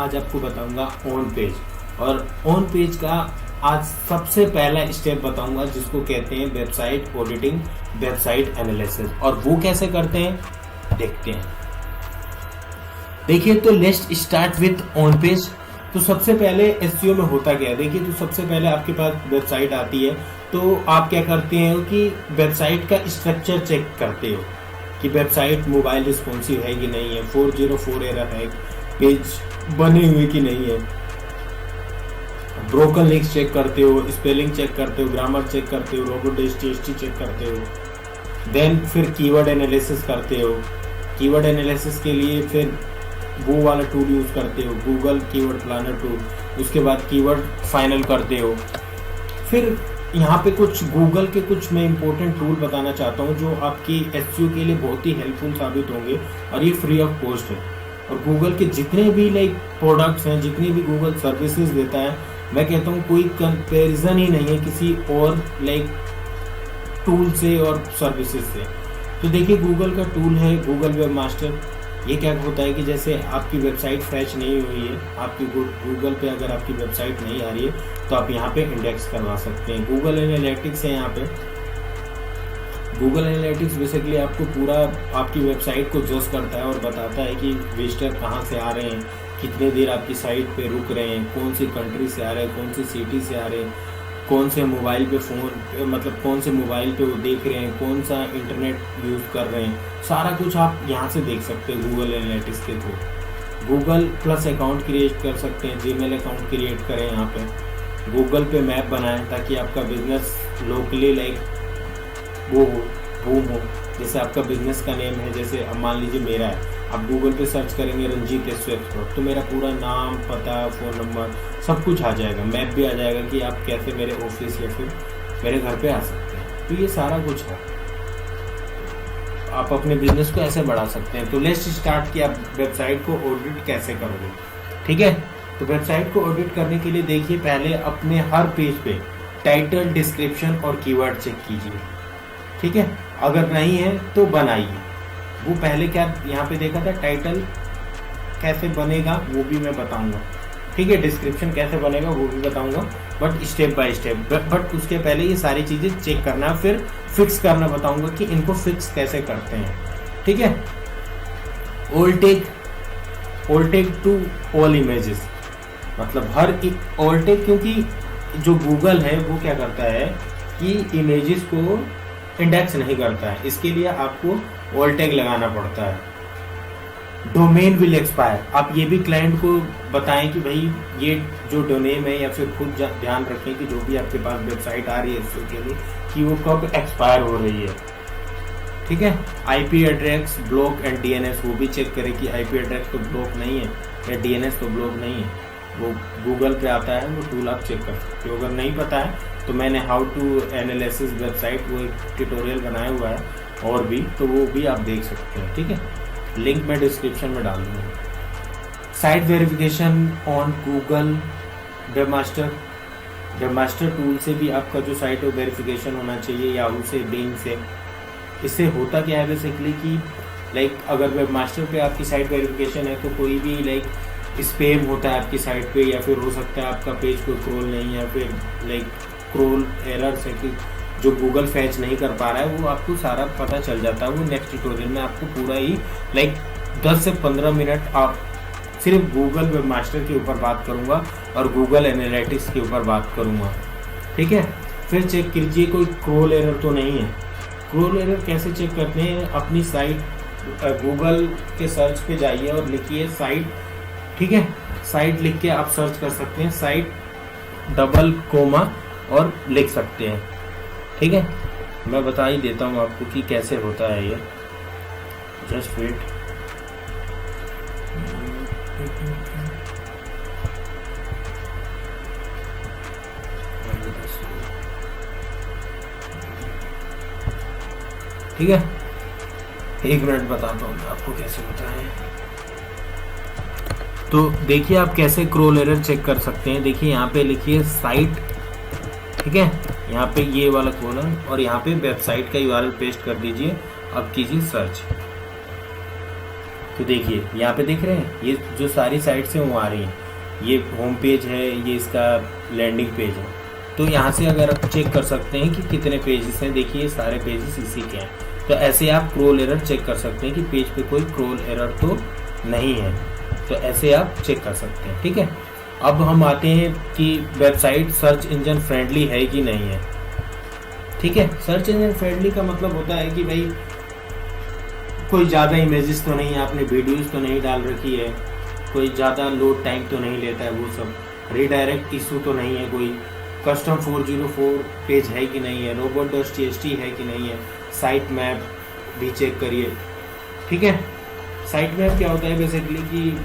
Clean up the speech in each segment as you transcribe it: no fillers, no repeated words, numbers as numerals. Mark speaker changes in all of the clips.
Speaker 1: आज आपको बताऊंगा ऑन पेज। और ऑन पेज का आज सबसे पहला स्टेप बताऊंगा जिसको कहते हैं वेबसाइट ऑडिटिंग, वेबसाइट एनालिसिस। और वो कैसे करते हैं देखते हैं। देखिए तो let's start with on page. तो सबसे पहले एसईओ में होता क्या है, देखिए तो सबसे पहले आपके पास वेबसाइट आती है तो आप क्या करते हो कि वेबसाइट का स्ट्रक्चर चेक करते हो कि वेबसाइट मोबाइल रिस्पॉन्सिव है कि नहीं है, 404 एरर है, पेज बने हुए कि नहीं है, ब्रोकन लिंक्स चेक करते हो, स्पेलिंग चेक करते हो, ग्रामर चेक करते हो, रोबोट टीएसटी चेक करते हो। देन फिर कीवर्ड एनालिसिस करते हो। कीवर्ड एनालिसिस के लिए फिर वो वाला टूल यूज करते हो, गूगल कीवर्ड प्लानर टूल। उसके बाद कीवर्ड फाइनल करते हो। फिर यहाँ पे कुछ गूगल के कुछ मैं इंपॉर्टेंट टूल बताना चाहता हूँ जो आपकी एसईओ के लिए बहुत ही हेल्पफुल साबित होंगे और ये फ्री ऑफ कॉस्ट है। और गूगल के जितने भी प्रोडक्ट्स हैं, जितनी भी गूगल सर्विसेज देता है, मैं कहता हूँ कोई कंपैरिजन ही नहीं है किसी और टूल से और सर्विसेज से। तो देखिए गूगल का टूल है गूगल वेब मास्टर। ये क्या होता है कि जैसे आपकी वेबसाइट फैच नहीं हुई है, आपकी गूगल पे अगर आपकी वेबसाइट नहीं आ रही है तो आप यहाँ पे इंडेक्स करवा सकते हैं। गूगल एनालिटिक्स है यहाँ पे। गूगल एनालिटिक्स बेसिकली आपको पूरा आपकी वेबसाइट को जज करता है और बताता है कि विजिटर कहाँ से आ रहे हैं, कितने देर आपकी साइट पे रुक रहे हैं, कौन सी कंट्री से आ रहे हैं, कौन सी सिटी से आ रहे हैं, कौन से मोबाइल पे कौन से मोबाइल पे वो देख रहे हैं, कौन सा इंटरनेट यूज़ कर रहे हैं। सारा कुछ आप यहाँ से देख सकते हैं गूगल एनालिटिक्स के through. Google plus account create कर सकते हैं, जीमेल अकाउंट क्रिएट करें यहाँ पे। गूगल पे मैप बनाएं ताकि आपका बिजनेस लोकली वो बूम हो। जैसे आपका बिजनेस का नेम है, जैसे अब मान लीजिए मेरा है, आप गूगल पे सर्च करेंगे रंजीत एक्सप्रेस तो मेरा पूरा नाम, पता, फ़ोन नंबर सब कुछ आ जाएगा। मैप भी आ जाएगा कि आप कैसे मेरे ऑफिस या फिर मेरे घर पे आ सकते हैं। तो ये सारा कुछ है, आप अपने बिजनेस को ऐसे बढ़ा सकते हैं। तो लेट्स स्टार्ट कि आप वेबसाइट को ऑडिट कैसे करोगे। ठीक है, तो वेबसाइट को ऑडिट करने के लिए देखिए पहले अपने हर पेज पे टाइटल, डिस्क्रिप्शन और कीवर्ड चेक कीजिए। ठीक है, अगर नहीं है तो बनाइए। वो पहले क्या यहाँ पे देखा था, टाइटल कैसे बनेगा वो भी मैं बताऊंगा। ठीक है, डिस्क्रिप्शन कैसे बनेगा वो भी बताऊंगा, but step by step. But उसके पहले ये सारी चीजें चेक करना, फिर फिक्स करना बताऊंगा कि इनको फिक्स कैसे करते हैं। ठीक है, all take to all images, मतलब हर ऑल टेक, क्योंकि जो गूगल है वो क्या करता है कि इमेजेस को इंडेक्स नहीं करता है, इसके लिए आपको ऑल टैग लगाना पड़ता है। डोमेन विल एक्सपायर, आप ये भी क्लाइंट को बताएं कि भाई ये जो डोमेन है, या फिर खुद ध्यान रखें कि जो भी आपके पास वेबसाइट आ रही है इसके लिए कि वो कब एक्सपायर हो रही है। ठीक है, IP address, block and DNS, वो भी चेक करें कि आईपी एड्रेस तो ब्लॉक नहीं है या डीएनएस तो ब्लॉक नहीं है। वो गूगल पे आता है, वो टूल आप चेक कर सकते हो। अगर नहीं पता है तो मैंने हाउ टू एनालिसिस वेबसाइट वो एक ट्यूटोरियल बनाया हुआ है और भी, तो वो भी आप देख सकते हैं। ठीक है, लिंक मैं डिस्क्रिप्शन में डाल दूंगा। Site verification on Google webmaster. Webmaster tool से भी आपका जो साइट है वेरिफिकेशन होना चाहिए, याहू से, बिंग से। इससे होता क्या है बेसिकली कि अगर वेबमास्टर पे आपकी साइट वेरिफिकेशन है तो कोई भी स्पैम होता है आपकी साइट पे, या फिर हो सकता है आपका पेज कोई क्रोल नहीं, या फिर क्रोल एरर्स है कि जो गूगल फैच नहीं कर पा रहा है, वो आपको सारा पता चल जाता है। वो नेक्स्ट ट्यूटोरियल में आपको पूरा ही 10 से 15 मिनट आप सिर्फ गूगल वेबमास्टर के ऊपर बात करूंगा और गूगल एनालिटिक्स के ऊपर बात करूंगा। ठीक है, फिर चेक कीजिए कोई क्रोल एरर तो नहीं है। क्रोल एरर कैसे चेक करते हैं, अपनी साइट गूगल के सर्च पे जाइए और लिखिए साइट। ठीक है, साइट लिख के आप सर्च कर सकते हैं, साइट डबल कोमा और लिख सकते हैं। ठीक है, मैं बता ही देता हूँ आपको कि कैसे होता है ये। Just wait. ठीक है, 1 मिनट बताता हूँ आपको कैसे होता है। तो देखिए आप कैसे क्रोल एरर चेक कर सकते हैं। देखिए यहाँ पे लिखिए साइट, ठीक है, यहाँ पे ये वाला कॉलम और यहाँ पे वेबसाइट का यूआरएल पेस्ट कर दीजिए। अब कीजिए सर्च। तो देखिए यहाँ पे देख रहे हैं, ये जो सारी साइट्स हैं वो आ रही हैं, ये होम पेज है, ये इसका लैंडिंग पेज है। तो यहाँ से अगर आप चेक कर सकते हैं कि कितने पेजेस हैं, देखिए सारे पेजेस इसी के हैं। तो ऐसे आप क्रोल एरर चेक कर सकते हैं कि पेज पे कोई क्रोल एरर तो नहीं है, तो ऐसे आप चेक कर सकते हैं। ठीक है, अब हम आते हैं कि वेबसाइट सर्च इंजन फ्रेंडली है कि नहीं है। ठीक है, सर्च इंजन फ्रेंडली का मतलब होता है कि भाई कोई ज़्यादा इमेजेस तो नहीं है, आपने वीडियोस तो नहीं डाल रखी है, कोई ज़्यादा लोड टाइम तो नहीं लेता है, वो सब रीडायरेक्ट इशू तो नहीं है, कोई कस्टम 404 पेज है कि नहीं है, robot.txt है कि नहीं है, साइट मैप भी चेक करिए। ठीक है, साइट मैप क्या होता है बेसिकली कि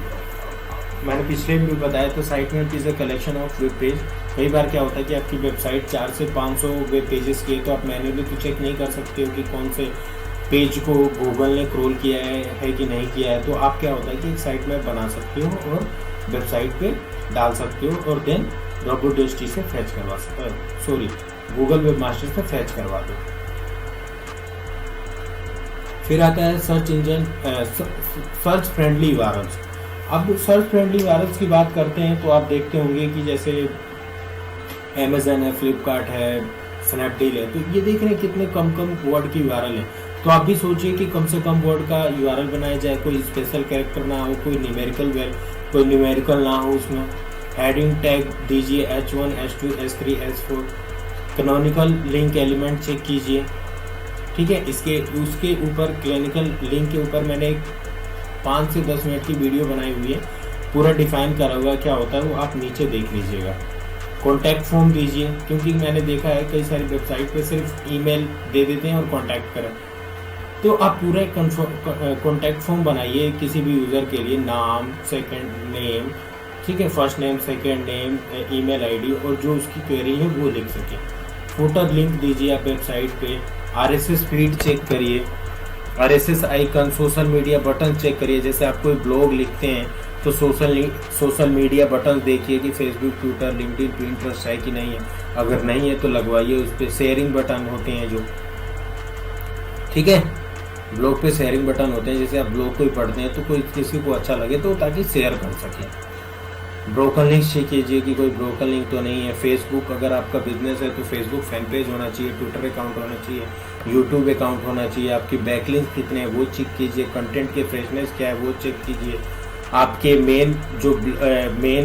Speaker 1: मैंने पिछले भी बताया, तो site map is a collection of web page. कई बार क्या होता है कि आपकी वेबसाइट 4 से 500 वेब पेजेस की है, तो आप मैन्युअली तो चेक नहीं कर सकते हो कि कौन से पेज को गूगल ने क्रोल किया है कि नहीं किया है। तो आप क्या होता है कि एक साइट मैप बना सकते हो और वेबसाइट पे डाल सकते हो और देन robot.txt से फैच करवा सकते हो, सॉरी गूगल वेब मास्टर से फैच करवा दो। फिर आता है search engine search friendly URLs। अब सर्च फ्रेंडली URLs की बात करते हैं तो आप देखते होंगे कि जैसे अमेजन है, फ्लिपकार्ट है, स्नैपडील है, तो ये देख रहे हैं कितने कम वर्ड की URL है। तो आप भी सोचिए कि कम से कम वर्ड का URL बनाया जाए, कोई स्पेशल कैरेक्टर ना हो, कोई न्यूमेरिकल ना हो, उसमें हेडिंग टैग दीजिए H1, H2, H3, H4, canonical link element check कीजिए। ठीक है, उसके ऊपर क्लिनिकल लिंक के ऊपर मैंने एक 5 से 10 मिनट की वीडियो बनाई हुई है, पूरा डिफाइन करा हुआ क्या होता है, वो आप नीचे देख लीजिएगा। कॉन्टैक्ट फॉर्म दीजिए, क्योंकि मैंने देखा है कई सारी वेबसाइट पे सिर्फ ईमेल दे देते हैं और कॉन्टैक्ट करें। तो आप पूरा कॉन्टैक्ट फॉर्म बनाइए किसी भी यूज़र के लिए, नाम, सेकंड नेम, ठीक है, first name, second name, email ID और जो उसकी क्वेरी है वो लिख सके। फुटर लिंक दीजिए आप वेबसाइट पे। RSS फीड चेक करिए, RSS icon, social media button check करिए। जैसे आप कोई ब्लॉग लिखते हैं तो सोशल मीडिया बटन देखिए कि फेसबुक, ट्विटर, लिंक्डइन, पिंटरेस्ट है कि नहीं है। अगर नहीं है तो लगवाइए उस पर। शेयरिंग बटन होते हैं जो, ठीक है, ब्लॉग पे शेयरिंग बटन होते हैं, जैसे आप ब्लॉग को ही पढ़ते हैं तो कोई किसी को अच्छा लगे तो ताकि शेयर कर सके। ब्रोकन लिंक चेक कीजिए कि कोई ब्रोकन लिंक तो नहीं है। फेसबुक, अगर आपका बिजनेस है तो फेसबुक फैन पेज होना चाहिए, ट्विटर अकाउंट होना चाहिए, यूट्यूब अकाउंट होना चाहिए। आपकी बैकलिंक कितने हैं वो चेक कीजिए, कंटेंट के फ्रेशनेस क्या है वो चेक कीजिए। आपके मेन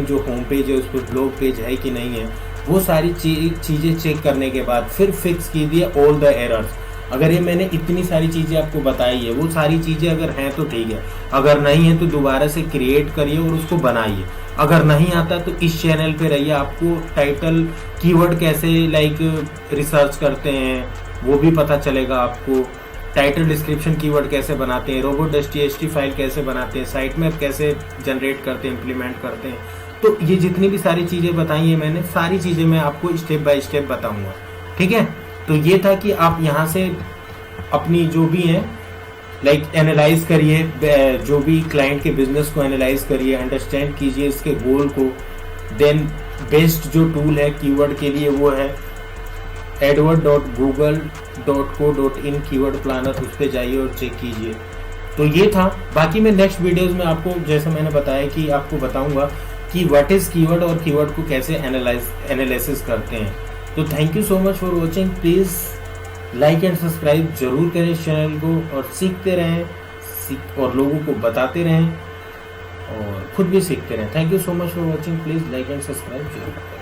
Speaker 1: जो होम पेज है उस पर ब्लॉग पेज है कि नहीं है, वो सारी चीज़ें चेक करने के बाद फिर फिक्स कीजिए ऑल द एरर्स। अगर ये मैंने इतनी सारी चीज़ें आपको बताई है, वो सारी चीज़ें अगर हैं तो ठीक है, अगर नहीं है तो दोबारा से क्रिएट करिए और उसको बनाइए। अगर नहीं आता तो इस चैनल पे रहिए, आपको टाइटल कीवर्ड कैसे रिसर्च करते हैं वो भी पता चलेगा आपको। टाइटल डिस्क्रिप्शन कीवर्ड कैसे बनाते हैं, robot.txt फाइल कैसे बनाते हैं, साइट मैप कैसे जनरेट करते हैं, इम्प्लीमेंट करते हैं। तो ये जितनी भी सारी चीज़ें बताई हैं मैंने, सारी चीज़ें मैं आपको स्टेप बाय स्टेप बताऊंगा। ठीक है, तो ये था कि आप यहाँ से अपनी जो भी हैं एनालाइज करिए, जो भी क्लाइंट के बिजनेस को एनालाइज करिए, अंडरस्टैंड कीजिए इसके गोल को। देन बेस्ट जो टूल है कीवर्ड के लिए वो है adword.google.co.in कीवर्ड प्लानर, उस पर जाइए और चेक कीजिए। तो ये था। बाकी मैं नेक्स्ट वीडियोस में आपको, जैसे मैंने बताया कि आपको बताऊंगा कि व्हाट इज कीवर्ड और कीवर्ड को कैसे एनालिसिस करते हैं। तो thank you so much for watching. Please like and subscribe जरूर करें इस चैनल को और सीखते रहें और लोगों को बताते रहें और खुद भी सीखते रहें। Thank you so much for watching. Please like and subscribe जरूर करें।